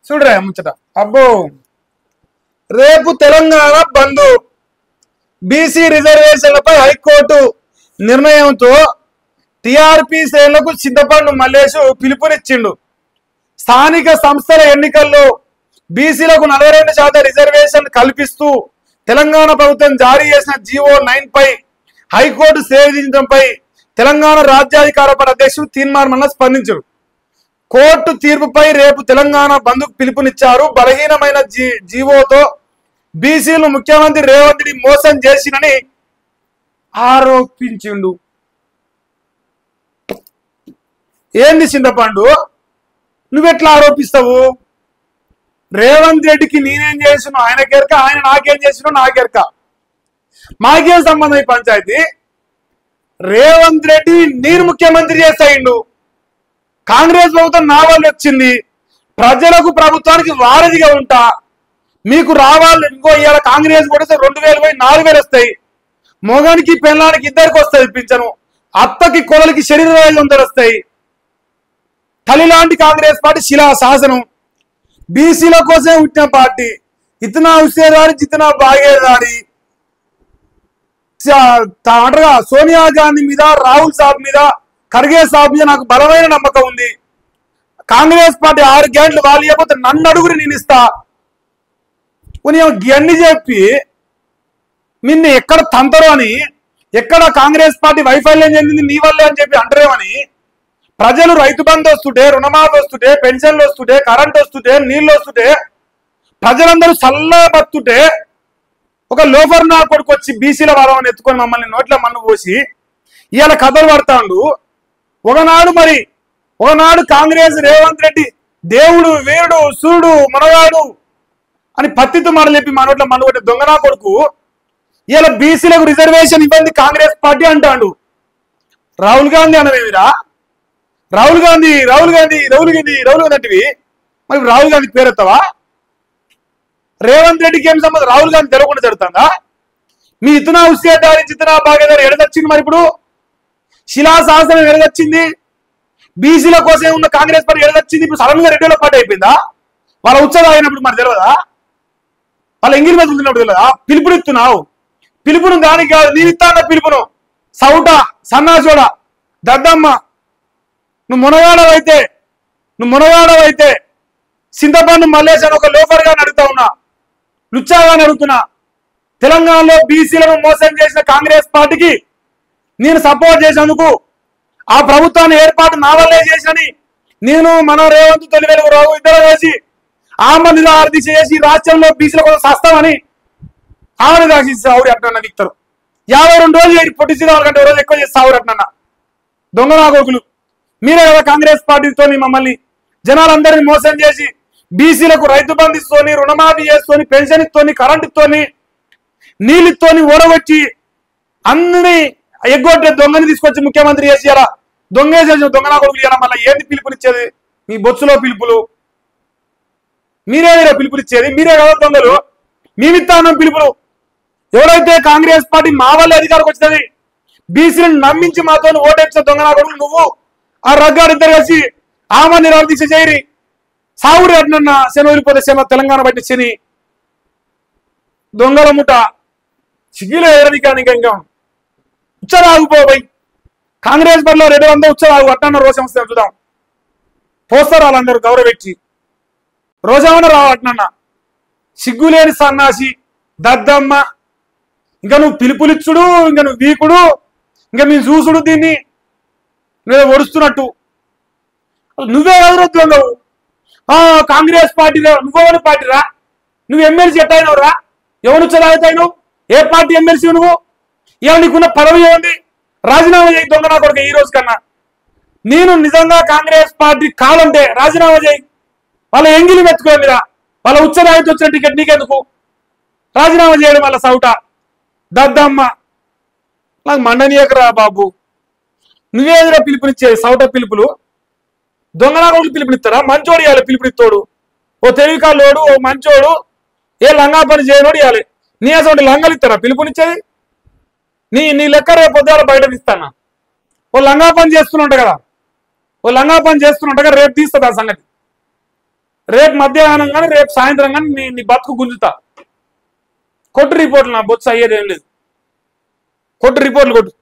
చూడరా ముచ్చట. అబ్బో, రేపు తెలంగాణ బంద్. బీసీ రిజర్వేషన్లపై హైకోర్టు నిర్ణయంతో టీఆర్పీ శ్రేణులకు చింతపండు మల్లేషు పిలుపునిచ్చిండు. స్థానిక సంస్థల ఎన్నికల్లో బీసీలకు 42% రిజర్వేషన్ కల్పిస్తూ తెలంగాణ ప్రభుత్వం జారీ చేసిన జీవో 9 పై హైకోర్టు స్టే విధించడంపై తెలంగాణ రాజ్యాధికార పార్టీ అధ్యక్షుడు తీన్మార్ మల్లన్న స్పందించారు. కోర్టు తీర్పుపై రేపు తెలంగాణ బంద్కు పిలుపునిచ్చారు. బలహీనమైన జీవోతో బీసీలు ముఖ్యమంత్రి రేవంత్ రెడ్డి మోసం చేసినని ఆరోపించిండు. ఏంది చింతపండు, నువ్వెట్లా ఆరోపిస్తావు? రేవంత్ రెడ్డికి నేనేం చేసినా ఆయనకెరక, ఆయన నాకేం చేసినా నాకెరక. మాకేం సంబంధం ఈ పంచాయతీ? రేవంత్ రెడ్డి నేను ముఖ్యమంత్రి చేస్తాయిండు. కాంగ్రెస్ ప్రభుత్వం నా వాళ్ళు వచ్చింది. ప్రజలకు ప్రభుత్వానికి వారధిగా ఉంటా. మీకు రావాలి ఇంకో ఇవాళ కాంగ్రెస్ కూడా 2000 పోయి 4000 వస్తాయి. మొగానికి పెళ్ళానికి ఇద్దరికి వస్తాయి పింఛను. అత్తకి కొలలకి శరీర 500 వస్తాయి. తల్లి లాంటి కాంగ్రెస్ పార్టీ శిలా శాసనం. బీసీల కోసమే పుట్టిన పార్టీ. ఇతనా హుస్సేదారి జితనా బాగేదారి. అంటారుగా సోనియా గాంధీ మీద, రాహుల్ సాబ్ మీద, ఖర్గే సాబ్ మీద నాకు బలమైన నమ్మకం ఉంది. కాంగ్రెస్ పార్టీ 6 గ్యారెంటీలు వాళ్ళు ఇవ్వకపోతే నన్ను అడుగురి నేను ఇస్తా. ఇవన్నీ చెప్పి నిన్ను ఎక్కడ తంతరు అని, ఎక్కడ కాంగ్రెస్ పార్టీ వైఫల్యం చెందింది నీ వల్లే అని చెప్పి అంటారేమని. ప్రజలు రైతు బంధు వస్తుంటే, రుణమాఫీ వస్తుంటే, పెన్షన్లు వస్తుంటే, కరెంట్ వస్తుంటే, నీళ్ళు వస్తుంటే, ప్రజలందరూ చల్లగా బతుంటే ఒక లోఫర్ నా కొడుకు వచ్చి బీసీల వారం ఎత్తుకొని మమ్మల్ని నోట్ల మన్ను పోసి ఇవాళ కథలు పడతాడు. ఒకనాడు కాంగ్రెస్ రేవంత్ రెడ్డి దేవుడు, వీరుడు, సూర్యుడు, మనగాడు అని పత్తితో మాటలు చెప్పి మా నోట్ల మన్ను కొట్టే దొంగనా కొడుకు ఇవాళ బీసీలకు రిజర్వేషన్ ఇవ్వండి కాంగ్రెస్ పార్టీ అంటాడు. రాహుల్ గాంధీ అనవేమిరా? రాహుల్ గాంధీ అంటివి. మరి రాహుల్ గాంధీ పేరెత్తావా? రేవంత్ రెడ్డికి ఏం సంబంధం? రాహుల్ గాంధీ తెలవకుండా జరుగుతుందా? మీ ఇతనా హుస్సేదారి జితనా బాగేదారి ఎడదొచ్చింది. మరి ఇప్పుడు శిలాశాసనం ఎడదొచ్చింది. బీసీల కోసం ఉన్న కాంగ్రెస్ పార్టీ ఎడదొచ్చింది. ఇప్పుడు సడన్ గా రెడ్డిలో పార్టీ అయిపోయిందా? వాళ్ళ ఉత్సవం అయినప్పుడు మరి తెలియదా? వాళ్ళ ఎంగిల్ మీద ఉంటున్నప్పుడు తెలియదా? పిలుపునిస్తున్నావు. పిలుపును దానికి కాదు, నేను ఇస్తా అన్న పిలుపును. సౌట, సన్నాచోడ, దద్దమ్మ, నువ్వు మునగాడవైతే చింతపండు మల్లేష్ అని ఒక లోఫర్గా అడుగుతా ఉన్నా, లుచ్చాగా అడుగుతున్నా. తెలంగాణలో బీసీలను మోసం చేసిన కాంగ్రెస్ పార్టీకి నేను సపోర్ట్ చేసేందుకు, ఆ ప్రభుత్వాన్ని ఏర్పాటు నా వల్లే చేసినని నేను మన రేవంత్ తొలి వెలుగు రావు ఇద్దరు వేసి ఆమె నిరాహార దీక్ష చేసి రాష్ట్రంలో బీసీల కోసం సస్తామని ఆమె దాక్షిస్తే ఆవిడ అట్నన్న విక్తరు 52 రోజులు పొట్టి శ్రీరాముల కంటే రోజు ఎక్కువ చేస్తే ఆవిడ అట్నన్న దొంగ నాగోకులు. మీరే కదా కాంగ్రెస్ పార్టీతో మమ్మల్ని జనాలందరినీ మోసం చేసి బీసీలకు రైతు బంధు ఇస్తోని, రుణమాఫీ చేస్తోని, పెన్షన్ ఇస్తోని, కరెంట్ ఇస్తోని, నీళ్ళితోని ఓడగొచ్చి అన్ని ఎగ్గొట్టే దొంగని తీసుకొచ్చి ముఖ్యమంత్రి చేసి ఇలా దొంగ చేసిన దొంగ నా కొడుకులు ఇలా మళ్ళీ ఏంటి పిలుపునిచ్చేది? మీ బొత్సులో పిలుపులు మీరే పిలుపునిచ్చేది? మీరే కదా దొంగలు. మేమిత్తానం పిలుపులు. ఎవరైతే కాంగ్రెస్ పార్టీ మా వల్లే అధికారికి వచ్చినది, బీసీలను నమ్మించి మాతో ఓటేసిన దొంగ నా కొడుకులు నువ్వు ఆ రగ్గారు ఇద్దరు కలిసి ఆమె నిరాహార దీక్ష చేయరి. సావుడు అట్నన్న శని వదిలిపోతే శని తెలంగాణ బట్టి శని దొంగల ముఠ సిగ్గిలో ఏరనికాని ఇంకా ఉచ్చరాగిపోయి కాంగ్రెస్ పార్టీలో 200 ఉచ్చరాగు అట్టన్న రోజు వస్తే చూద్దాం. పోస్తారు వాళ్ళందరూ గౌరవించి రోజామన్న రావు అట్నన్న. సిగ్గులేని సన్నాసి దద్దమ్మ. ఇంకా నువ్వు పిలుపులిచ్చుడు, ఇంకా నువ్వు వీకుడు, ఇంకా మేము చూసుడు దీన్ని నువ్వే ఒడుస్తున్నట్టు. నువ్వే ఎదురొద్దు నువ్వు కాంగ్రెస్ పార్టీలో. నువ్వెవరి పార్టీరా? నువ్వు ఎమ్మెల్సీ ఎట్టయినవురా? ఎవరు చదివుతాయినావు? ఏ పార్టీ ఎమ్మెల్సీ నువ్వు? ఇవాళ నీకున్న పదవి ఏముంది? రాజీనామా చేయి దొంగ నా కొడుకు ఈ రోజు కన్నా. నేను నిజంగా కాంగ్రెస్ పార్టీ కావాలంటే రాజీనామా చేయి. వాళ్ళ ఎంగిలి మెత్తుకో మీద వాళ్ళ ఉచ్చరాయితీ వచ్చిన టికెట్ నీకెందుకు? రాజీనామా చేయడం వాళ్ళ సౌట దద్దమ్మ. నాకు మండనీయకరా బాబు. నువ్వేదిరా పిలుపునిచ్చేది? సౌట పిలుపులు దొంగనా కొడుకు పిలుపునిస్తారా? మంచోడు ఇవ్వాలి పిలుపునిత్తోడు. ఓ తెలివికాళ్ళోడు, ఓ మంచోడు, ఏ లంగా పని చేయనోడు ఇవ్వాలి. నీ అసలు లంగాలు ఇస్తారా పిలుపునిచ్చేది? నీ లెక్క రేపు పొద్దుగాల బయట తీస్తానా? ఓ లంగా పని చేస్తున్నట్టు కదా, రేపు తీస్తుంది ఆ సంగతి. రేపు మధ్యాహ్నం కానీ రేపు సాయంత్రం కానీ నీ బతుకు గుంజుతా. కొట్టు రిపోర్ట్లు, నా బొత్స అయ్యేది ఏం లేదు. కొట్టు రిపోర్ట్లు కొట్టు.